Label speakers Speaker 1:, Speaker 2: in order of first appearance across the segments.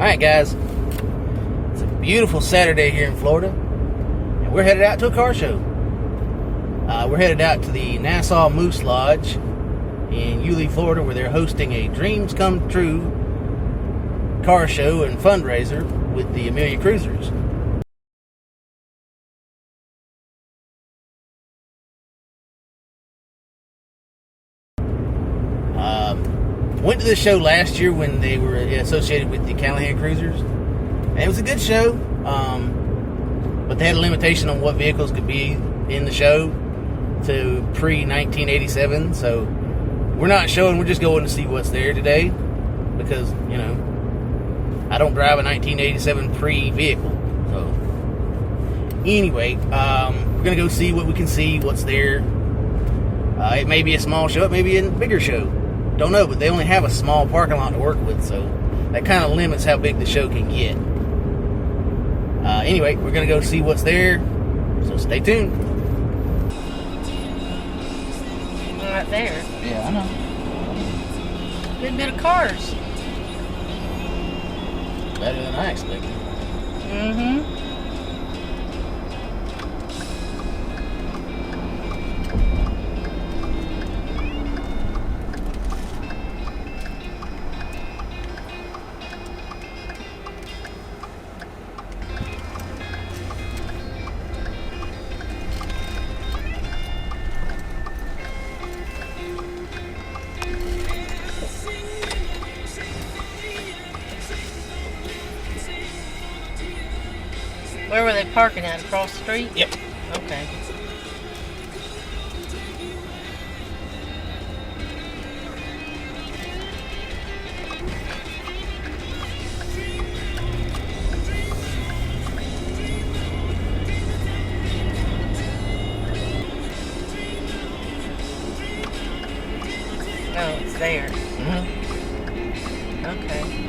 Speaker 1: Alright guys, it's a beautiful Saturday here in Florida, and we're headed out to a car show. We're headed out to the Nassau Moose Lodge in Yulee, Florida, where they're hosting a Dreams Come True car show and fundraiser with the Amelia Cruisers. Went to this show last year when they were associated with the Callahan Cruisers, and it was a good show, but they had a limitation on what vehicles could be in the show to pre-1987, so we're not showing, we're just going to see what's there today, because, you know, I don't drive a 1987 pre-vehicle. So anyway, we're going to go see what we can see, what's there. It may be a small show, it may be a bigger show. Don't know, but they only have a small parking lot to work with, so that kind of limits how big the show can get. Anyway, we're going to go see what's there, so stay tuned.
Speaker 2: Right there.
Speaker 1: Yeah, I know.
Speaker 2: Good bit of cars.
Speaker 1: Better than I expected.
Speaker 2: Mm-hmm. Where were they parking at? Across the street?
Speaker 1: Yep.
Speaker 2: Okay. Oh, it's there.
Speaker 1: Mm-hmm.
Speaker 2: Okay.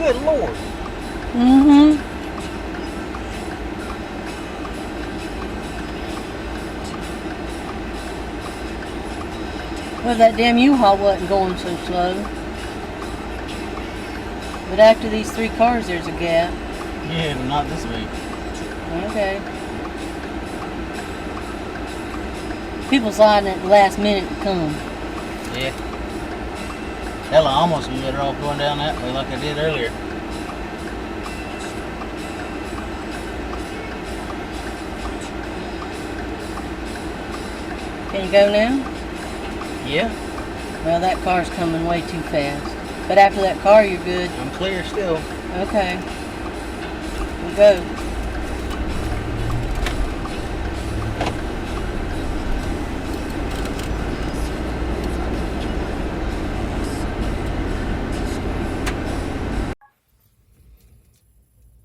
Speaker 1: Good Lord.
Speaker 2: Mm-hmm. Well, that damn U-Haul wasn't going so slow. But after these 3 cars, there's a gap.
Speaker 1: Yeah, but not this week.
Speaker 2: Okay. People's lining at the last minute to come.
Speaker 1: Yeah. Hell, I almost be better off going down that way like I did earlier.
Speaker 2: Can you go now?
Speaker 1: Yeah.
Speaker 2: Well, that car's coming way too fast. But after that car, you're good.
Speaker 1: I'm clear still.
Speaker 2: Okay. We'll go.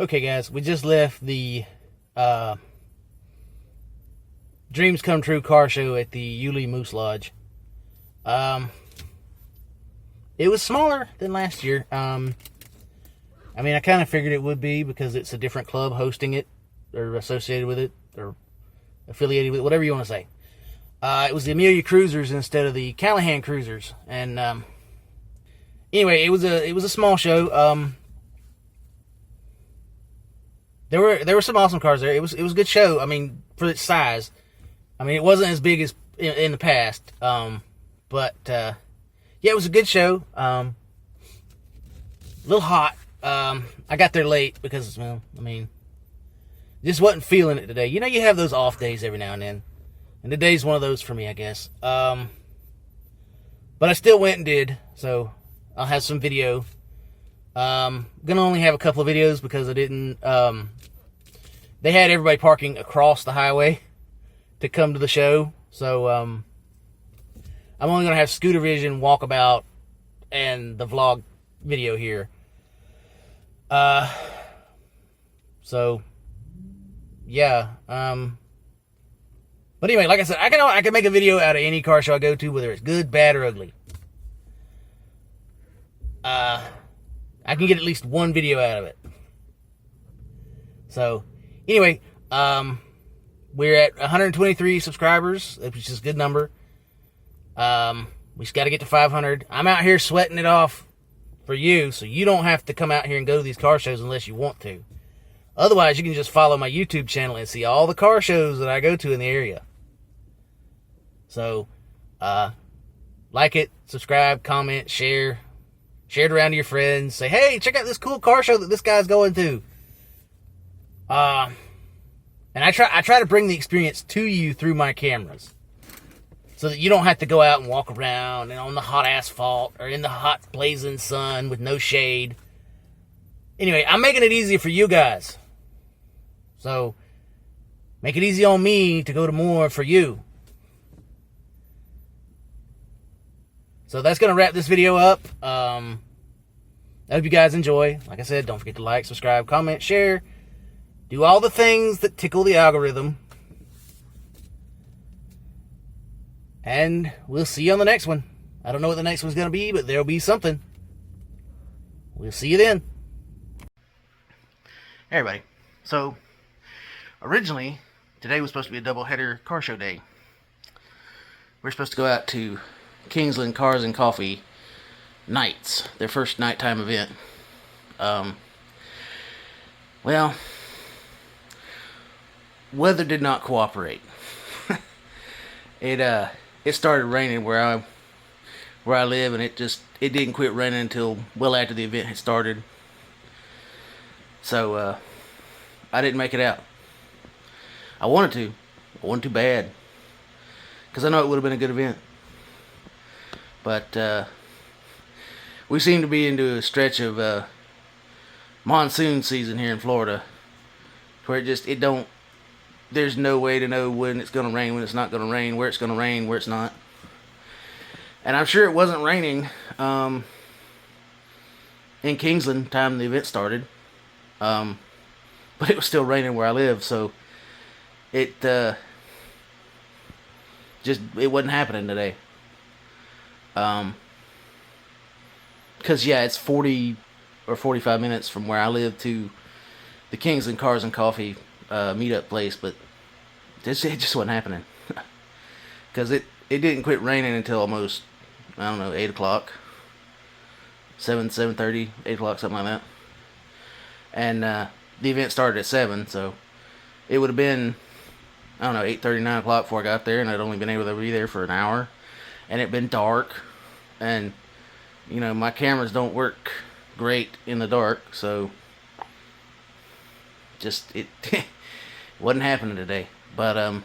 Speaker 1: Okay, guys, we just left the Dreams Come True car show at the Yulee Moose Lodge. It was smaller than last year. I mean, I kind of figured it would be because it's a different club hosting it, or associated with it, or affiliated with it, whatever you want to say. It was the Amelia Cruisers instead of the Callahan Cruisers, and anyway, it was a small show. There were some awesome cars there. It was a good show. I mean, for its size. I mean, it wasn't as big as in the past. But yeah, it was a good show. A little hot. I got there late because, well, I mean, just wasn't feeling it today. You know, you have those off days every now and then, and today's one of those for me, I guess. But I still went and did. So I'll have some video. Gonna only have a couple of videos because I didn't. They had everybody parking across the highway to come to the show, so I'm only gonna have Scooter Vision, Walkabout, and the vlog video here. So yeah. But anyway, like I said, I can make a video out of any car show I go to, whether it's good, bad, or ugly. I can get at least one video out of it. So, anyway, we're at 123 subscribers, which is a good number. We just got to get to 500. I'm out here sweating it off for you, so you don't have to come out here and go to these car shows unless you want to. Otherwise, you can just follow my YouTube channel and see all the car shows that I go to in the area. So, like it, subscribe, comment, share. Share it around to your friends. Say, hey, check out this cool car show that this guy's going to. And I try to bring the experience to you through my cameras, so that you don't have to go out and walk around and on the hot asphalt or in the hot blazing sun with no shade. Anyway, I'm making it easy for you guys. So make it easy on me to go to more for you. So that's going to wrap this video up. I hope you guys enjoy. Like I said, don't forget to like, subscribe, comment, share. Do all the things that tickle the algorithm. And we'll see you on the next one. I don't know what the next one's going to be, but there'll be something. We'll see you then. Hey everybody. So, originally, today was supposed to be a double-header car show day. We're supposed to go out to Kingsland Cars and Coffee Nights, their first nighttime event. Well, weather did not cooperate. It started raining where I live, and it didn't quit raining until well after the event had started. So I didn't make it out. I wanted to bad, because I know it would have been a good event. But we seem to be into a stretch of monsoon season here in Florida, where there's no way to know when it's going to rain, when it's not going to rain, where it's going to rain, where it's not. And I'm sure it wasn't raining in Kingsland time the event started, but it was still raining where I live, so it wasn't happening today. Because yeah, it's 40 or 45 minutes from where I live to the Kingsland Cars and Coffee meetup place, but it just wasn't happening. Because it didn't quit raining until almost, I don't know, 8 o'clock. 7:30, 8 o'clock, something like that. And the event started at 7, so it would have been, I don't know, 8:30, 9 o'clock before I got there, and I'd only been able to be there for an hour. And it'd been dark, and, you know, my cameras don't work great in the dark, so just, it wasn't happening today. But,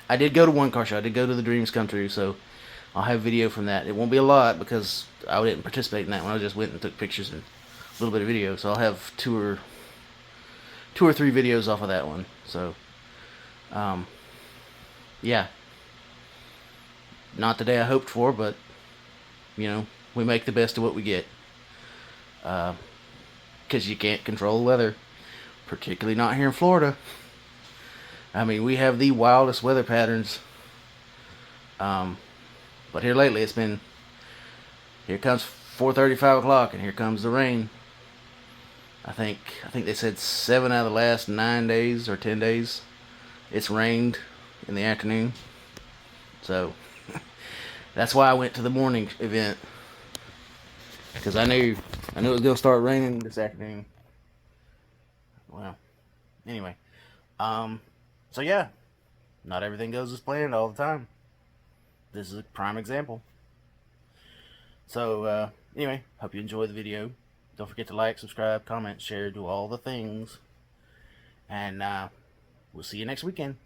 Speaker 1: I did go to one car show. I did go to the Dreams Come True, so I'll have video from that. It won't be a lot because I didn't participate in that one. I just went and took pictures and a little bit of video. So I'll have two or three videos off of that one. So, yeah. Not the day I hoped for, but, you know, we make the best of what we get. Because you can't control the weather. Particularly not here in Florida. I mean, we have the wildest weather patterns. But here lately it's been, here comes 4:30, 5 o'clock, and here comes the rain. I think they said 7 out of the last 9 days or 10 days it's rained in the afternoon. So that's why I went to the morning event, because I knew it was gonna start raining this afternoon. Well, anyway, so yeah, not everything goes as planned all the time. This is a prime example. So, anyway, hope you enjoyed the video. Don't forget to like, subscribe, comment, share, do all the things. And, we'll see you next weekend.